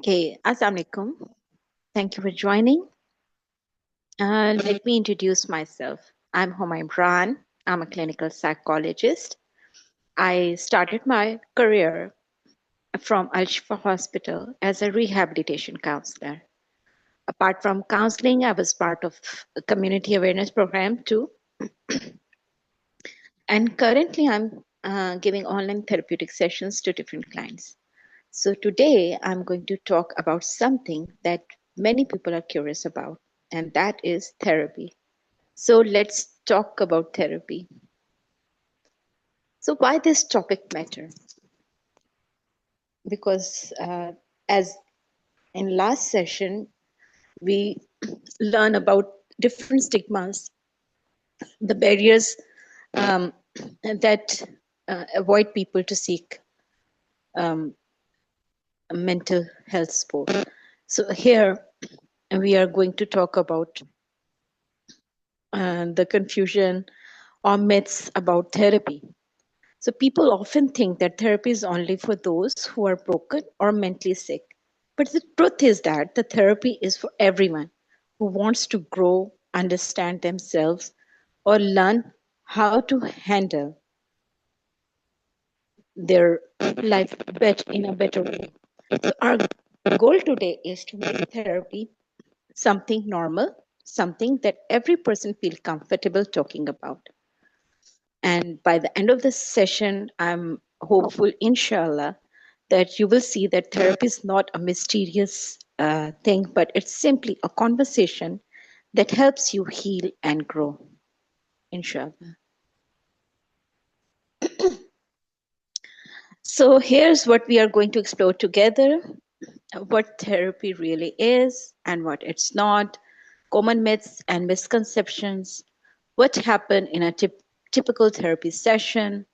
Okay, Assalamu alaikum. Thank you for joining. Let me introduce myself. I'm Homa Imran. I'm a clinical psychologist. I started my career from Al Shifa Hospital as a rehabilitation counselor. Apart from counseling, I was part of a community awareness program too. And currently, I'm giving online therapeutic sessions to different clients. So today I'm going to talk about something that many people are curious about, and that is therapy. So let's talk about therapy. So why this topic matter? Because as in last session, we learn about different stigmas, the barriers that avoid people to seek um, mental health support. So here we are going to talk about the confusion or myths about therapy. So people often think that therapy is only for those who are broken or mentally sick. But the truth is that the therapy is for everyone who wants to grow, understand themselves, or learn how to handle their life in a better way. So our goal today is to make therapy something normal, something that every person feels comfortable talking about. And by the end of this session, I'm hopeful, inshallah, that you will see that therapy is not a mysterious thing, but it's simply a conversation that helps you heal and grow, inshallah. So here's what we are going to explore together: what therapy really is and what it's not, common myths and misconceptions, what happened in a typical therapy session,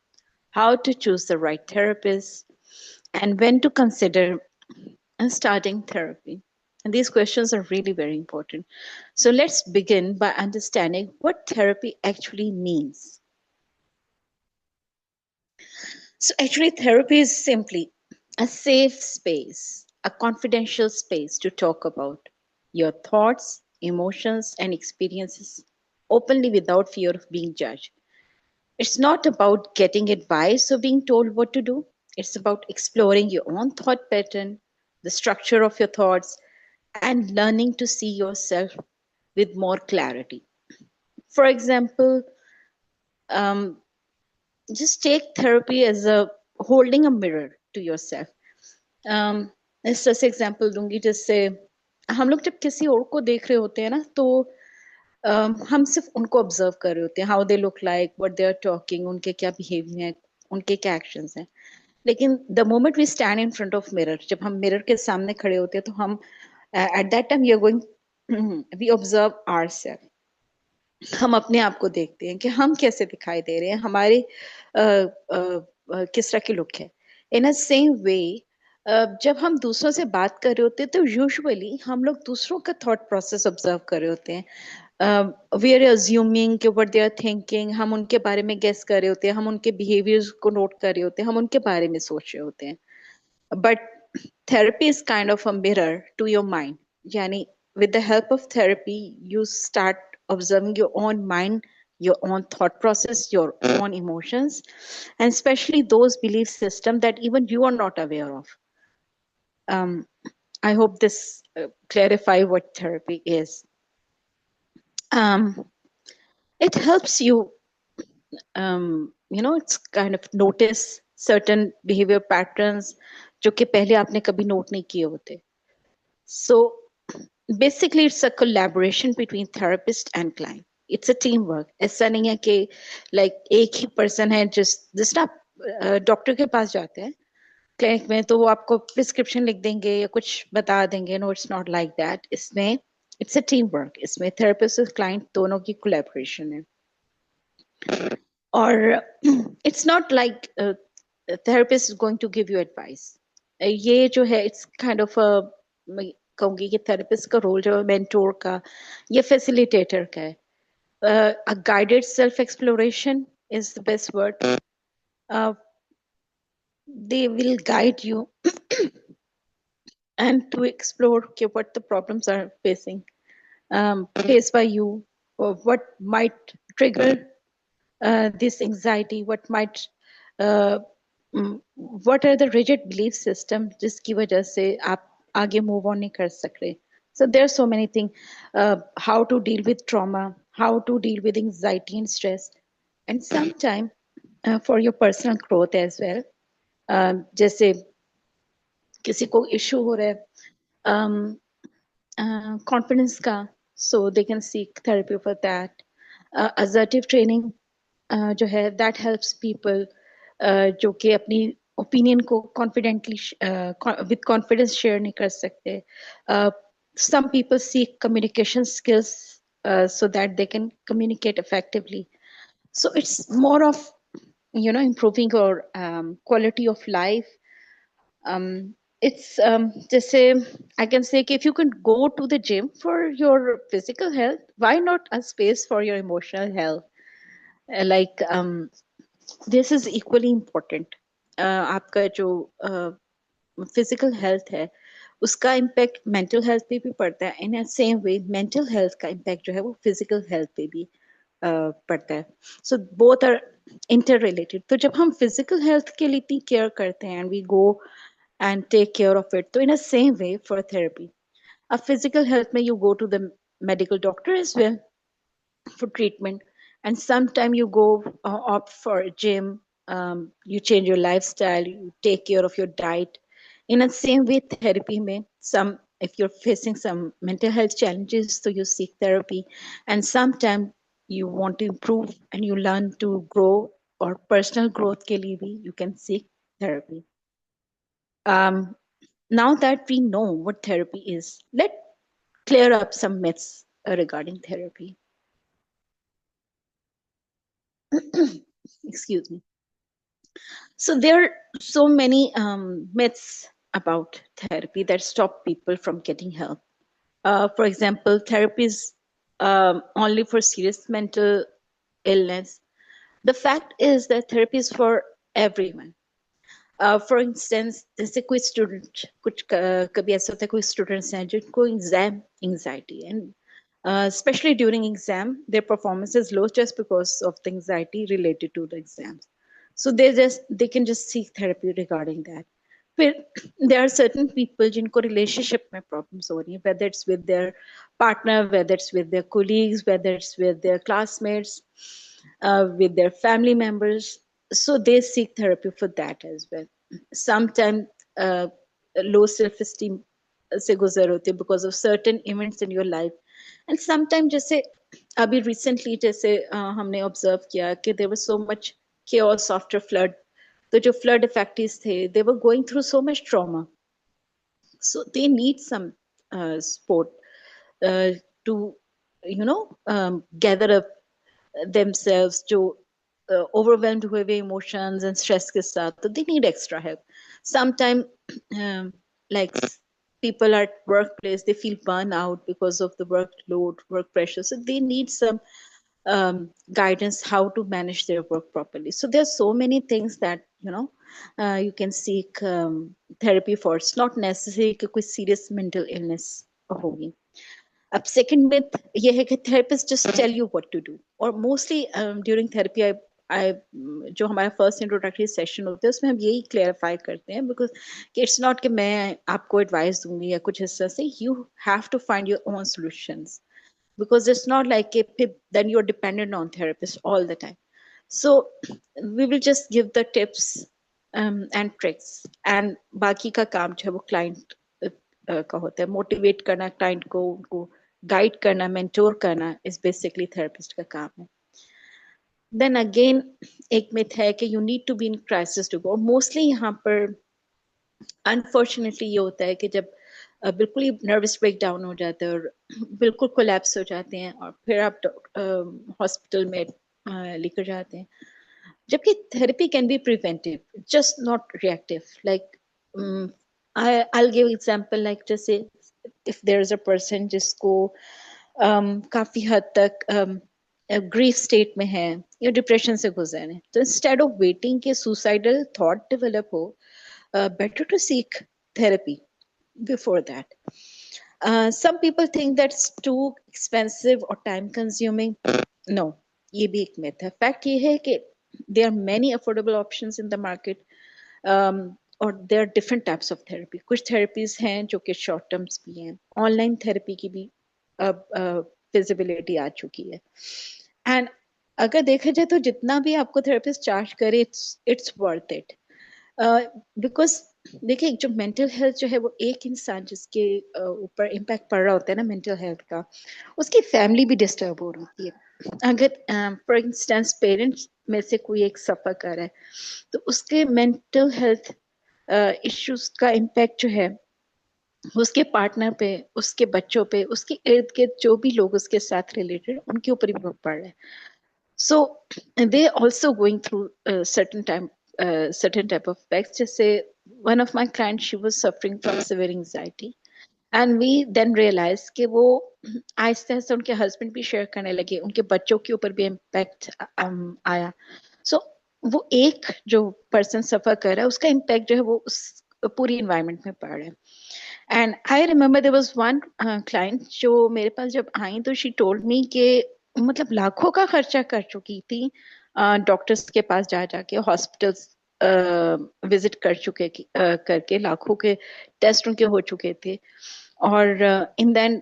how to choose the right therapist, and when to consider starting therapy. And these questions are really very important. So let's begin by understanding what therapy actually means. So, actually, therapy is simply a safe space, a confidential space to talk about your thoughts, emotions, and experiences openly without fear of being judged. It's not about getting advice or being told what to do. It's about exploring your own thought pattern, the structure of your thoughts, and learning to see yourself with more clarity. For example, um, just take therapy as a holding a mirror to yourself. इस तरह से example दूंगी जैसे हम लोग जब किसी और को देख रहे होते हैं ना तो हम सिर्फ उनको ऑब्जर्व कर रहे होते हैं how they look like what they are talking उनके क्या बिहेवियर है उनके क्या एक्शंस हैं लेकिन the moment we stand in front of mirror जब हम मिरर के सामने खड़े होते हैं तो हम at that time we are going we observe ourselves हम अपने आप को देखते हैं कि हम कैसे दिखाई दे रहे हैं हमारे किस तरह की लुक है इन अ सेम वे जब हम दूसरों से बात कर रहे होते हैं तो यूजुअली हम लोग दूसरों का थॉट प्रोसेस ऑब्जर्व कर रहे होते हैं वी आर अज्यूमिंग कि व्हाट दे आर थिंकिंग हम उनके बारे में गेस कर रहे होते हैं हम उनके बिहेवियर्स को नोट कर रहे होते हैं हम उनके बारे में सोच रहे होते हैं but therapy is kind of a mirror to your mind yani with the help of therapy you start observing your own mind your own thought process your own emotions and especially those belief systems that even you are not aware of um, I hope this clarify what therapy is um, it helps you it's kind of notice certain behavior patterns जो कि पहले आपने कभी note नहीं किए होते so basically it's a collaboration between therapist and client it's a teamwork ऐसा नहीं है कि like एक ही person है जिस आप डॉक्टर के पास जाते हैं क्लिनिक में तो वो आपको प्रिस्क्रिप्शन लिख देंगे या कुछ बता देंगे no it's not like that इसमें इट्स अ टीम वर्क इसमें थेरेपिस्ट और क्लाइंट दोनों की कोलैबोरेशन है और it's not like therapist is going to give you advice ये जो है इट्स काइंड ऑफ मैं कहूंगी कि थेरेपिस्ट का रोल जो है मेंटोर का या फैसिलिटेटर का है a guided self exploration is the best word uh, they will guide you and to explore okay, what the problems are faced by you, or what might trigger this anxiety, uh, what are the rigid belief system जिसकी वजह से आप आगे move on नहीं कर सक रहे. So there are so many things, how to deal with trauma, how to deal with anxiety and stress, and sometimes for your personal growth as well. जैसे किसी को issue हो रहा है confidence का, so they can seek therapy for that. Assertive training जो है that helps people जो कि अपनी opinion को confidently with confidence share नहीं कर सकते. Some people seek communication skills so that they can communicate effectively. So it's more of improving your quality of life. It's just say I can say if you can go to the gym for your physical health, why not a space for your emotional health? Like this is equally important. आपका जो physical health है उसका impact mental health पे भी पड़ता है. In same way mental health का impact जो है वो फिजिकल हेल्थ पे भी पड़ता है. So both are interrelated. तो जब हम फिजिकल हेल्थ के लिए इतनी केयर करते हैं and we go and take care of it. So in the same way for therapy, a physical health may you go to the medical doctor as well for treatment, and sometime you go opt for a gym. You change your lifestyle, you take care of your diet. In the same way, therapy may some if you're facing some mental health challenges, so you seek therapy, and sometime you want to improve and you learn to grow or personal growth ke liye bhi you can seek therapy. Um, Now that we know what therapy is, let's clear up some myths regarding therapy. Excuse me. So there are so many myths about therapy that stop people from getting help. For example, therapy is only for serious mental illness. The fact is that therapy is for everyone. For instance जैसे कोई student कुछ कभी ऐसा होता है कोई students हैं जिनको exam anxiety and especially during exam their performance is low just because of the anxiety related to the exams, so they can just seek therapy regarding that. फिर there are certain people जिनको relationship में problems हो रही हैं, whether it's with their partner, whether it's with their colleagues, whether it's with their classmates, with their family members, so they seek therapy for that as well. Sometimes low self-esteem से गुजर होते because of certain events in your life, and sometimes जैसे अभी recently जैसे हमने observe किया कि there was so much chaos after flood. तो जो flood affectees थे they were going through so much trauma, so they need some support uh, to gather up themselves जो overwhelmed हुए हुए emotions and stress के साथ, तो they need extra help. Sometimes like people at workplace they feel burn out because of the workload, work pressure, so they need some guidance how to manage their work properly. So there's so many things that you can seek therapy for. It's not necessary कि कोई serious mental illness होगी. अब second myth ये है कि therapist just tell you what to do, और mostly during therapy I जो हमारा फर्स्ट इंट्रोडक्टरी सेशन होता है उसमें हम यही क्लेरिफाई करते हैं, बिकॉज इट्स नॉट कि मैं आपको एडवाइस दूंगी या कुछ इस तरह से. You have to find your own solutions, because it's not like then you're dependent on therapists all the time. So we will just give the tips and tricks, and बाकी का काम जो है वो client का होता है. मोटिवेट करना क्लाइंट को, उनको गाइड करना, मेंटोर करना इज बेसिकली थेरेपिस्ट का काम है. देन अगेन एक मिथ है कि you need to be in crisis to go. Mostly यहाँ पर अनफॉर्चुनेटली ये होता है कि जब बिल्कुल ही नर्वस ब्रेक डाउन हो जाता है और बिल्कुल कोलैप्स हो जाते हैं और फिर आप हॉस्पिटल में लेकर जाते हैं, जबकि therapy can be preventive just not reactive. Like I'll give example like जैसे if there is a person जिसको काफी हद तक ग्रीफ स्टेट में है या डिप्रेशन से गुजर रहे हैं, तो इंस्टेड ऑफ वेटिंग के सुसाइडल थॉट डेवलप हो, better to seek therapy. before that. Some people think that's too expensive or time consuming. No, ये भी एक myth है. Fact ये है कि there are many affordable options in the market. और there are different types of therapy. कुछ therapies हैं जो कि short terms भी हैं. Online therapy की भी अब feasibility आ चुकी है. And अगर देखा जाए तो जितना भी आपको therapist charge करे, it's worth it. बिकॉज देखिए जो मेंटल हेल्थ जो है वो एक इंसान जिसके ऊपर इम्पैक्ट पड़ रहा होता है ना मेंटल हेल्थ का, उसकी फैमिली भी डिस्टर्ब हो रही है. अगर फॉर इंस्टेंस पेरेंट्स में से कोई एक सफर कर रहा है तो उसके मेंटल हेल्थ इश्यूज का इम्पैक्ट जो है उसके पार्टनर पे, उसके बच्चों पे, उसके इर्द गिर्द जो भी लोग उसके साथ रिलेटेड उनके ऊपर भी पड़ रहा है. So they also going through certain type of effects. Just say one of my clients, she was suffering from severe anxiety, and we then realized कि वो आहिस्ते आहिस्ते उनके हस्बैंड भी शेयर करने लगे, उनके बच्चों के ऊपर भी इम्पैक्ट आया. So वो एक जो पर्सन सफर कर रहा है उसका इम्पैक्ट जो है वो उस पूरी इन्वायरमेंट में पड़ रहा है. And I remember there was one client जो मेरे पास जब आई तो शी टोल्ड मी कि मतलब लाखों का खर्चा कर चुकी थी डॉक्टर्स के पास जा जाके, हॉस्पिटल्स विजिट कर चुके करके लाखों के टेस्ट उनके हो चुके थे. और इन देन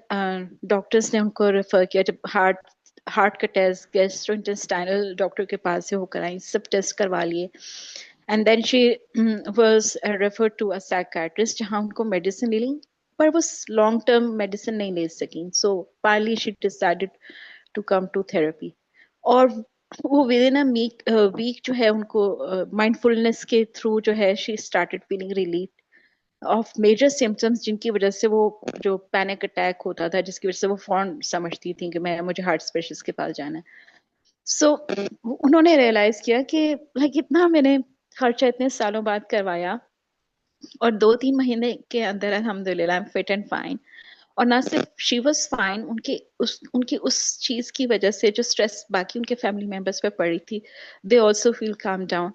डॉक्टर्स ने उनको रेफर किया. जब हार्ट का टेस्ट गैस्ट्रोइंटेस्टाइनल डॉक्टर के पास से होकर आई, सब टेस्ट करवा लिए. And then she was referred to a psychiatrist जहां उनको मेडिसिन ले ली, पर वो लॉन्ग टर्म मेडिसिन नहीं ले सकी. So finally she decided to come to therapy. और वो विद इन अ वीक जो है उनको माइंडफुलनेस के थ्रू जो है she started feeling relief of major symptoms, जिनकी वजह से वो जो पैनिक अटैक होता था जिसकी वजह से वो फौरन समझती थी कि मैं मुझे हार्ट स्पेशलिस्ट के पास जाना है. सो उन्होंने रियलाइज किया कि लाइक इतना मैंने खर्चा इतने सालों बाद करवाया और 2-3 महीने के अंदर अल्हम्दुलिल्लाह I am fit and fine. और ना सिर्फ शी वाज फाइन, उनकी उस चीज की वजह से जो स्ट्रेस बाकी उनके फैमिली मेंबर्स पे पड़ी थी, they also feel calm down.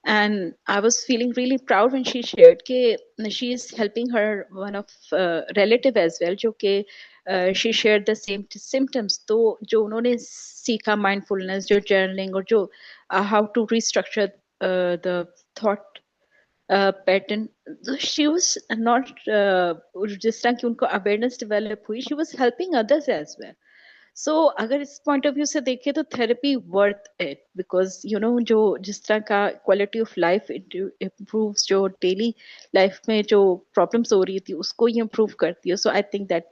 And I was feeling really proud when she shared कि she is helping her one of relative as well जो कि she shared the same symptoms. तो जो उन्होंने सीखा mindfulness, जो journaling और जो how to restructure the thought pattern, she was not जिस तरह की उनको अवेयरनेस डेवलप हुई, she was helping others as well. So अगर इस पॉइंट ऑफ व्यू से देखें तो therapy worth it, because you know जो जिस तरह का क्वालिटी ऑफ लाइफ इम्प्रूव्स, जो डेली लाइफ में जो प्रॉब्लम्स हो रही थी उसको ये इम्प्रूव करती है. सो आई थिंक दैट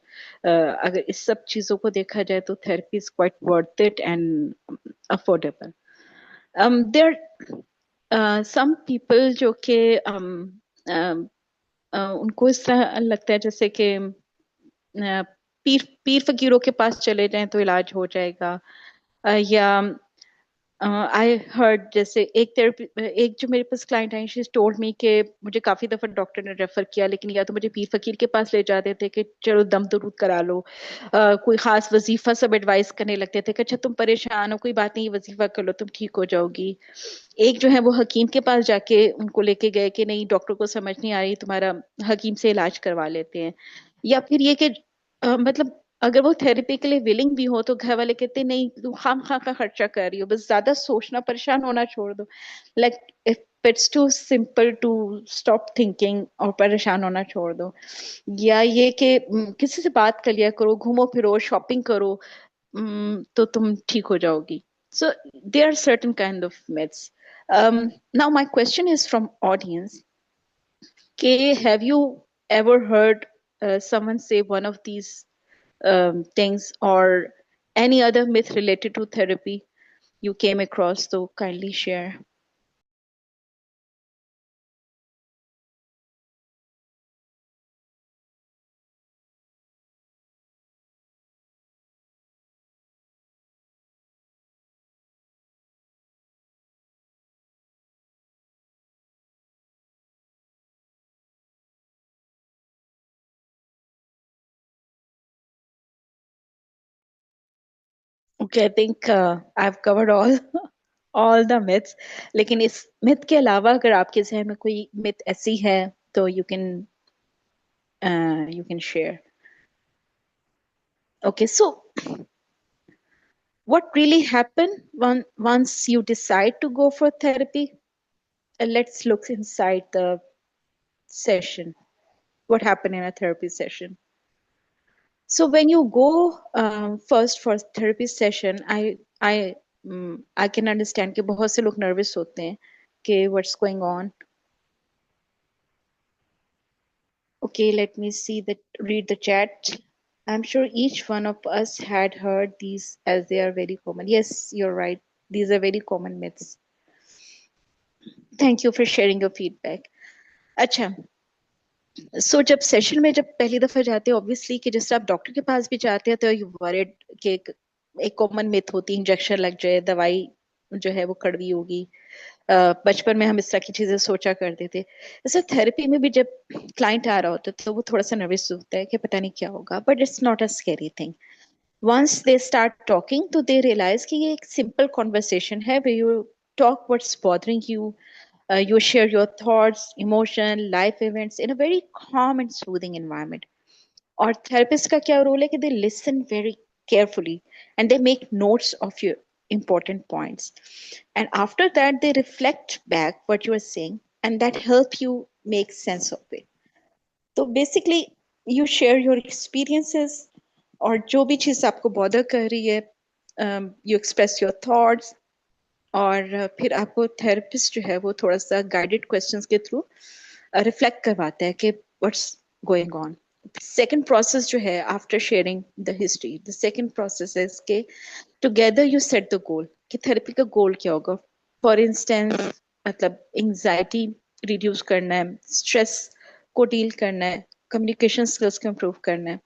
अगर इस सब चीजों को देखा जाए तो therapy is quite worth it and affordable. There some people जो कि उनको इस तरह लगता है जैसे कि पीर पीर फकीरों के पास चले जाएं तो इलाज हो जाएगा. या आई हर्ड जैसे एक थेरेपी, एक जो मेरे पास क्लाइंट आई, शी टोल्ड मी कि मुझे काफी दफा डॉक्टर ने रेफर किया, लेकिन या तो मुझे पीर फकीर के पास ले जाते थे कि चलो दम दरूद करा लो, कोई खास वजीफा सब एडवाइस करने लगते थे कि अच्छा तुम परेशान हो, कोई बात नहीं, वजीफा कर लो तुम ठीक हो जाओगी. एक जो है वो हकीम के पास जाके उनको लेके गए कि नहीं डॉक्टर को समझ नहीं आ रही, तुम्हारा हकीम से इलाज करवा लेते हैं. या फिर ये कि मतलब अगर वो थेरेपी के लिए विलिंग भी हो तो घर वाले कहते नहीं तुम खाम खा का खर्चा कर रही हो, बस ज्यादा सोचना परेशान होना छोड़ दो. Like if it's too simple to stop thinking और परेशान होना छोड़ दो. या ये कि किसी से बात कर लिया करो, घूमो फिरो, शॉपिंग करो, तो तुम ठीक हो जाओगी. So there are certain kind of myths. Now my question is from audience. Okay, have you ever heard someone say one of these things or any other myth related to therapy you came across? So kindly share. Okay, I think I've covered all all the myths. लेकिन इस myth के अलावा अगर आपके जहन में कोई myth ऐसी है तो you can you can share. Okay, so what really happened once you decide to go for therapy? Let's look inside the session. What happened in a therapy session? So when you go first for therapy session, I can understand कि बहुत से लोग nervous होते हैं कि what's going on. Okay, let me see that. Read the chat. I'm sure each one of us had heard these as they are very common. Yes, you're right. These are very common myths. Thank you for sharing your feedback. अच्छा, सो जब session में जब पहली दफा जाते हैं obviously कि जैसे आप डॉक्टर के पास भी जाते हैं तो यू वरीड कि एक कॉमन मिथ होती है इंजेक्शन लग जाए, दवाई जो है वो कड़वी होगी। बचपन में हम इस तरह की चीजें सोचा करते थे। जैसे थेरेपी में भी जब क्लाइंट आ रहा होता है तो वो थोड़ा सा नर्वस होता है कि पता नहीं क्या होगा, but it's not a scary thing. Once they start talking तो दे रियलाइज कि ये एक सिंपल कॉन्वर्सेशन है where you talk what's bothering you. You share your thoughts, emotion, life events in a very calm and soothing environment. और therapist का क्या role है कि they listen very carefully and they make notes of your important points. And after that, they reflect back what you are saying and that help you make sense of it. तो basically you share your experiences और जो भी चीज आपको bother कर रही है, you express your thoughts. और फिर आपको थेरेपिस्ट जो है वो थोड़ा सा गाइडेड क्वेश्चंस के थ्रू रिफ्लेक्ट करवाता है कि what's going on. Second process जो है after sharing the history, the second process is के together you set the goal कि थेरेपी का गोल क्या होगा। फॉर इंस्टेंस मतलब एंजाइटी रिड्यूस करना है, स्ट्रेस को डील करना है, कम्युनिकेशन स्किल्स को इम्प्रूव करना है।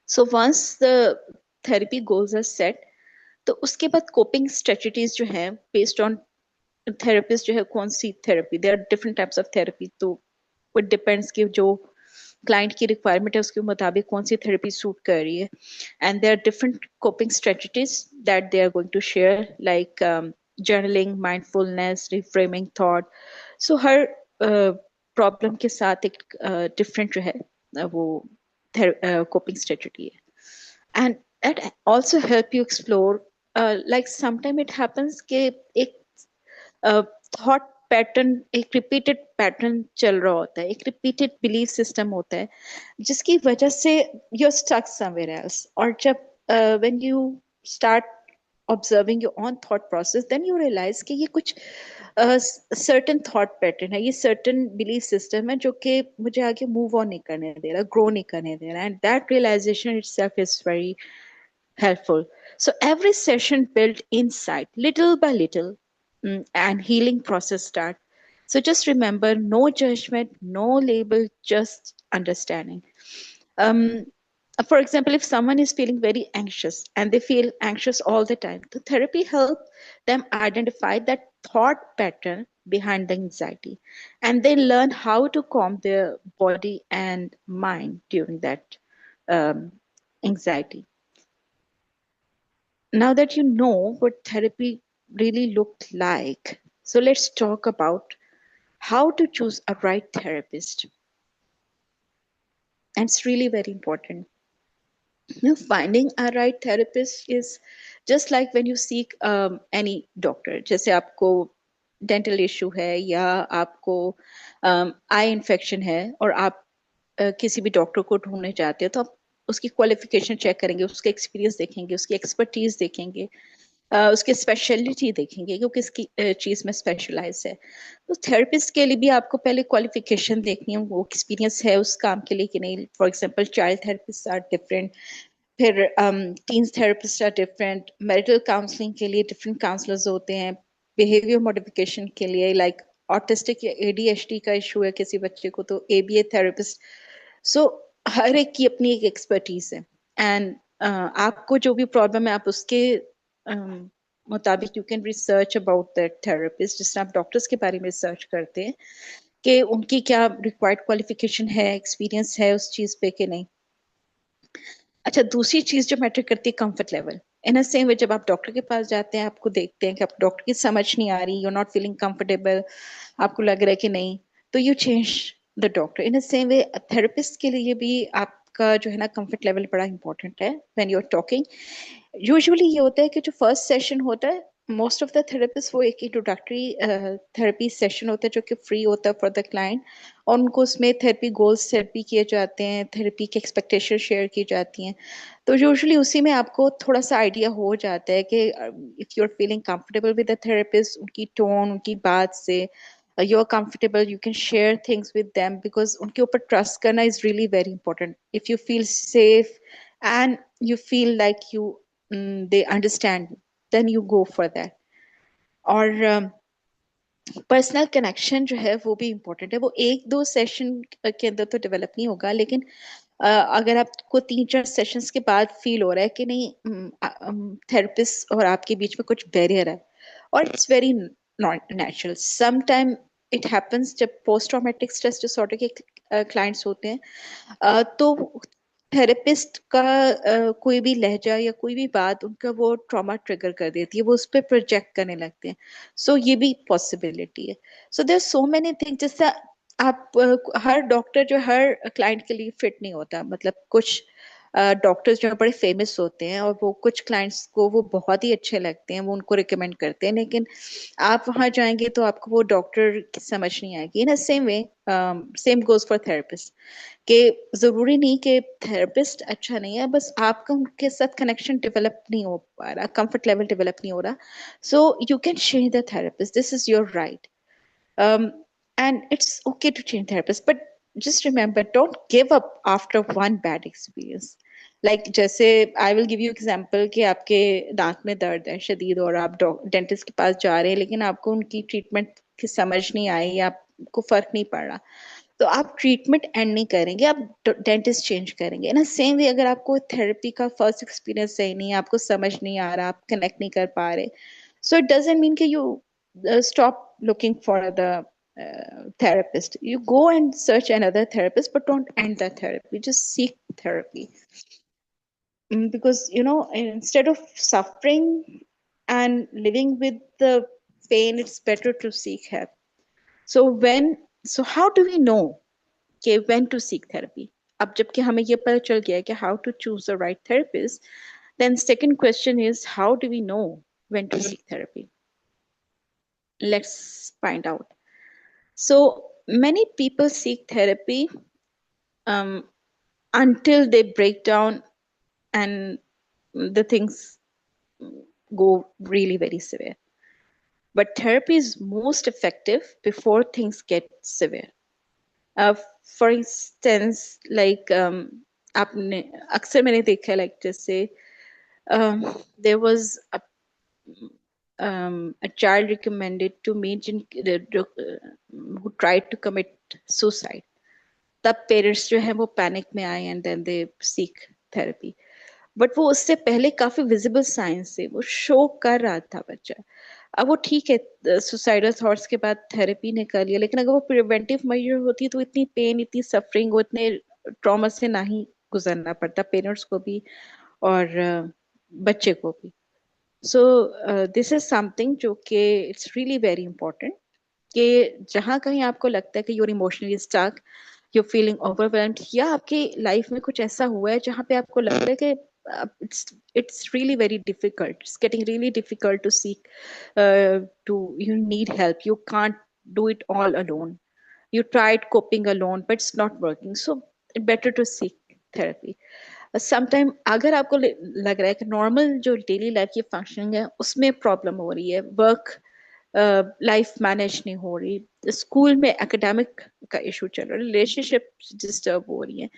So once the therapy goals are set तो उसके बाद कोपिंग स्ट्रेटजीज जो है बेस्ड ऑन थेरेपिस्ट जो है कौन सी therapy, there are different types of therapy, तो इट डिपेंड्स कि जो क्लाइंट की रिक्वायरमेंट है उसके मुताबिक कौन सी थेरेपी सूट कर रही है। And there are different coping strategies that they are going to share like journaling, mindfulness, reframing thought. So हर प्रॉब्लम के साथ एक डिफरेंट जो है वो coping strategy है। And it also help you explore like sometime it happens कि एक थॉट पैटर्न, एक रिपीटेड पैटर्न चल रहा होता है, एक रिपीटेड बिलीफ सिस्टम होता है जिसकी वजह से you are stuck somewhere else. और जब when you start observing your own thought process then you realise कि ये कुछ सर्टेन थॉट पैटर्न है, ये सर्टेन बिलीफ सिस्टम है जो कि मुझे आगे मूव ऑन नहीं करने दे रहा, ग्रो नहीं करने दे रहा। And that realisation itself is very helpful. So every session built insight little by little, and healing process start. So just remember, no judgment, no label, just understanding. Um, for example, if someone is feeling very anxious and they feel anxious all the time, the therapy help them identify that thought pattern behind the anxiety, and they learn how to calm their body and mind during that anxiety. Now that you know what therapy really looked like, so let's talk about how to choose a right therapist. And it's really very important. Finding a right therapist is just like when you seek any doctor. जैसे आपको dental issue है या आपको eye infection है और आप किसी भी डॉक्टर को ढूंढने जाते हो तो आप उसकी क्वालिफिकेशन चेक करेंगे, उसका एक्सपीरियंस देखेंगे, उसकी एक्सपर्टीज देखेंगे, उसकी स्पेशलिटी देखेंगे कि वो किस चीज में स्पेशलाइज है। तो थेरेपिस्ट के लिए भी आपको पहले क्वालिफिकेशन देखनी है, वो एक्सपीरियंस है उस काम के लिए कि नहीं। For example child therapist are different, फिर teen therapist are different, marital counselling के लिए डिफरेंट काउंसलर्स होते हैं, बिहेवियर मॉडिफिकेशन के लिए लाइक ऑटिस्टिक या एडीएचडी का इशू है किसी बच्चे को तो एबीए थेरेपिस्ट। सो हर एक की अपनी एक एक्सपर्टीज है। एंड आपको जो भी प्रॉब्लम है आप उसके मुताबिक you can research about that therapist, जिस तरह आप डॉक्टर्स के बारे में रिसर्च करते हैं कि उनकी क्या रिक्वायर्ड क्वालिफिकेशन है, एक्सपीरियंस है उस चीज पे कि नहीं। अच्छा, दूसरी चीज जो मैटर करती है कंफर्ट लेवल। इन अ सेम वे जब आप डॉक्टर के पास जाते हैं आपको देखते हैं कि आप डॉक्टर की समझ नहीं आ रही, you are not feeling comfortable, आपको लग रहा है कि नहीं, तो you change the doctor in the same way therapist के लिए भी आपका जो है ना कंफर्ट लेवल बड़ा इंपॉर्टेंट है when you are talking. Usually ये होता है कि जो फर्स्ट सेशन होता है मोस्ट ऑफ द थेरेपिस्ट वो एक इंट्रोडक्टरी थेरेपी सेशन होता है जो कि फ्री होता है फॉर द क्लाइंट, और उनको उसमें थेरेपी गोल्स सेट भी किए जाते हैं, थेरेपी की एक्सपेक्टेशन शेयर की जाती हैं। तो यूजुअली उसी में आपको थोड़ा सा आइडिया हो जाता है कि if you are feeling comfortable with the therapist, उनकी टोन, उनकी बात से you are comfortable, you can share things with them, because उनके ऊपर ट्रस्ट करना is really very important. If you feel safe and you feel like they understand, then you go for that। और personal connection जो है वो भी important है। वो एक दो सेशन के अंदर तो डेवलप नहीं होगा, लेकिन अगर आपको 3-4 सेशंस के बाद फील हो रहा है कि नहीं थेरेपिस्ट और आपके बीच में कुछ बैरियर है, और it's very not natural. Some time it happens जब पोस्ट ट्रॉमेटिक स्ट्रेस डिसऑर्डर के क्लाइंट्स होते हैं, तो थेरेपिस्ट का कोई भी लहजा या कोई भी बात उनका वो ट्रॉमा ट्रिगर कर देती है, वो उस पर प्रोजेक्ट करने लगते हैं। सो ये भी पॉसिबिलिटी है। So there so many things. जैसे आप हर डॉक्टर जो हर क्लाइंट के लिए फिट नहीं होता, मतलब कुछ डॉक्टर्स जो बड़े फेमस होते हैं और वो कुछ क्लाइंट्स को वो बहुत ही अच्छे लगते हैं, वो उनको रिकमेंड करते हैं, लेकिन आप वहां जाएंगे तो आपको वो डॉक्टर की समझ नहीं आएगी। इन same way same goes for therapist, कि जरूरी नहीं कि थेरेपिस्ट अच्छा नहीं है, बस आपका उनके साथ कनेक्शन डेवलप नहीं हो पा रहा, कंफर्ट लेवल डेवलप नहीं हो रहा। So you can change the therapist, this is your right. And it's okay to change therapist, but just remember, don't give up after one bad experience। like जैसे I will give you example कि आपके दांत में दर्द है शदीद और आप डेंटिस्ट के पास जा रहे हैं, लेकिन आपको उनकी ट्रीटमेंट की समझ नहीं आई या आपको फर्क नहीं पड़ रहा, तो आप ट्रीटमेंट एंड नहीं करेंगे, आप डेंटिस्ट चेंज करेंगे ना। सेम वे अगर आपको थेरेपी का फर्स्ट एक्सपीरियंस सही नहीं है, आपको समझ नहीं आ रहा, आप कनेक्ट नहीं कर पा रहे, सो इट डजंट मीन कि you stop looking for the therapist। You go and search another therapist, but don't end the therapy, just seek therapy। Because instead of suffering and living with the pain, it's better to seek help। So how do we know कि when to seek therapy? अब जबकि हमें ये पता चल गया है कि how to choose the right therapist, then second question is how do we know when to seek therapy? Let's find out। So many people seek therapy um, until they break down and the things go really very severe. But therapy is most effective before things get severe। For instance, like आपने अक्सर मैंने देखा है, like जैसे there was a child recommended to me who tried to commit suicide। तब parents जो है वो पैनिक में आए and then they seek therapy. But वो उससे पहले काफी विजिबल साइंस से वो शो कर रहा था बच्चा। अब वो ठीक है सुसाइडल थॉट्स के बाद थेरेपी ने कर लिया, लेकिन अगर वो प्रिवेंटिव मेजर होती तो इतनी पेन, इतनी सफरिंग, वो इतने ट्रॉमा से ना ही गुजरना पड़ता पेरेंट्स को भी और बच्चे को भी। सो दिस इज समथिंग जो कि इट्स रियली वेरी इंपॉर्टेंट, कि जहां कहीं आपको लगता है कि you're emotionally stuck, you're feeling overwhelmed, या आपकी लाइफ में कुछ ऐसा हुआ है जहाँ पे आपको लग रहा है कि it's really very difficult, it's getting really difficult to seek to you need help, you can't do it all alone, you tried coping alone but it's not working, so it's better to seek therapy। Sometime अगर आपको लग रहा है कि normal जो daily life की functioning है उसमें प्रॉब्लम हो रही है, वर्क लाइफ मैनेज नहीं हो रही, स्कूल में एकेडमिक का इशू चल रहा है, रिलेशनशिप डिस्टर्ब हो रही है,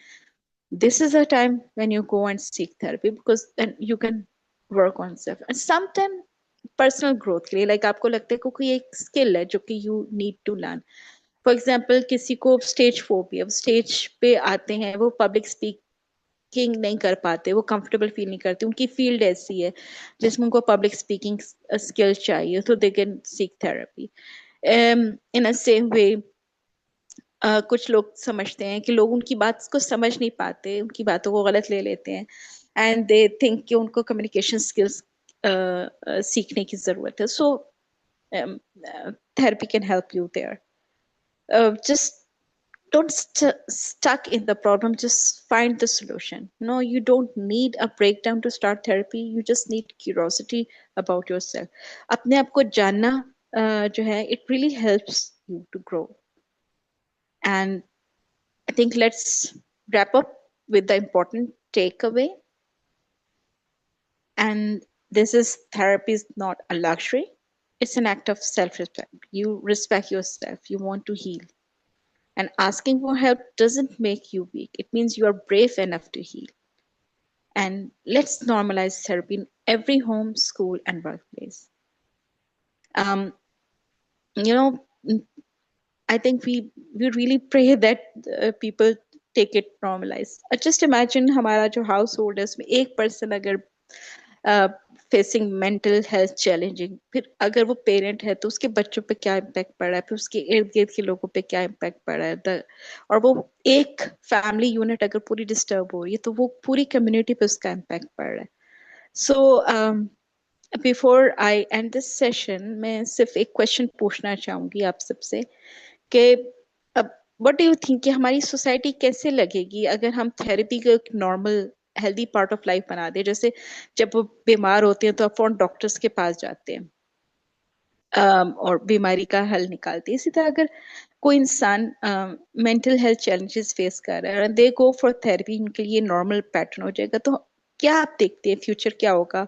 this is a time when you go and seek therapy, because then you can work on self and sometimes personal growth के लिए, लाइक आपको लगता है कोई एक स्किल है जो कि you need to learn. For example किसी को स्टेज फोबिया, स्टेज पे आते हैं वो पब्लिक स्पीकिंग नहीं कर पाते, वो कंफर्टेबल फील नहीं करते, उनकी फील्ड ऐसी है जिसमें उनको पब्लिक स्पीकिंग स्किल चाहिए, तो they can seek therapy. In a same way कुछ लोग समझते हैं कि लोग उनकी बात को समझ नहीं पाते, उनकी बातों को गलत ले लेते हैं एंड दे थिंक कि उनको कम्युनिकेशन स्किल्स सीखने की जरूरत है। So therapy can help you there. Just don't stuck in the problem, just find the solution. No, you don't need a breakdown to start therapy, you just need curiosity about yourself. अपने आप को जानना जो है, it really helps you to grow. And I think let's wrap up with the important takeaway. And this is, therapy is not a luxury, it's an act of self-respect. You respect yourself, you want to heal. And asking for help doesn't make you weak. It means you are brave enough to heal. And let's normalize therapy in every home, school, and workplace. Um, you know, I think we really pray that people take it normalized. Just imagine हमारा जो household है उसमें एक person अगर facing mental health challenging, फिर अगर वो parent है तो उसके बच्चों पे क्या इम्पैक्ट पड़ रहा है, फिर उसके इर्द गिर्द के लोगों पे क्या इम्पैक्ट पड़ रहा है और वो एक फैमिली यूनिट अगर पूरी डिस्टर्ब हो रही है तो वो पूरी कम्युनिटी पे उसका इम्पैक्ट पड़ रहा है. So before I and this session, मैं सिर्फ एक क्वेश्चन पूछना चाहूंगी आप सबसे कि अब व्हाट डू यू थिंक कि हमारी सोसाइटी कैसे लगेगी अगर हम थेरेपी को एक normal healthy part of life बना दे. जैसे जब वो बीमार होते हैं तो अपन डॉक्टर्स के पास जाते हैं और बीमारी का हल निकालते हैं. इसी तरह अगर कोई इंसान मेंटल हेल्थ चैलेंजेस फेस कर रहा है और दे गो फॉर थेरेपी, उनके लिए नॉर्मल पैटर्न हो जाएगा, तो क्या आप देखते हैं फ्यूचर क्या होगा,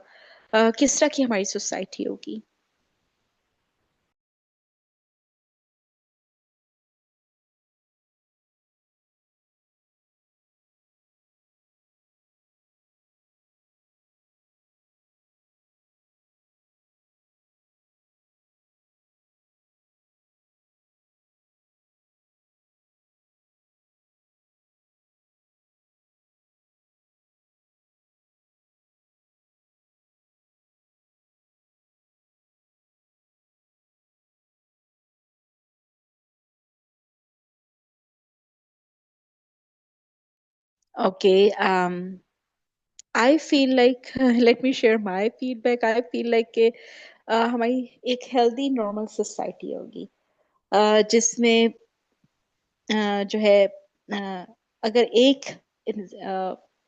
किस तरह की हमारी सोसाइटी होगी? Okay, I feel like let me share my feedback. I feel like कि हमारी एक हेल्दी नॉर्मल सोसाइटी होगी जिसमें जो है अगर एक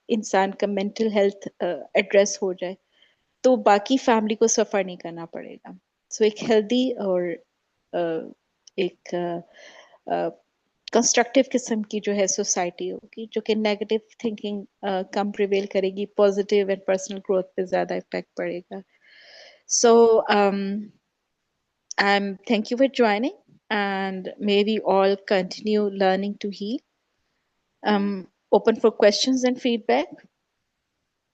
इंसान का मेंटल हेल्थ एड्रेस हो जाए तो बाकी फैमिली को सफर नहीं करना पड़ेगा. सो एक हेल्दी और एक कंस्ट्रक्टिव किस्म की जो है सोसाइटी होगी, जो कि नेगेटिव थिंकिंग कम प्रिवेल करेगी, पॉजिटिव एंड पर्सनल ग्रोथ पे ज्यादा इफेक्ट पड़ेगा. सो I'm thank you for joining, and may we all continue learning to heal. Open for questions and feedback.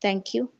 Thank you.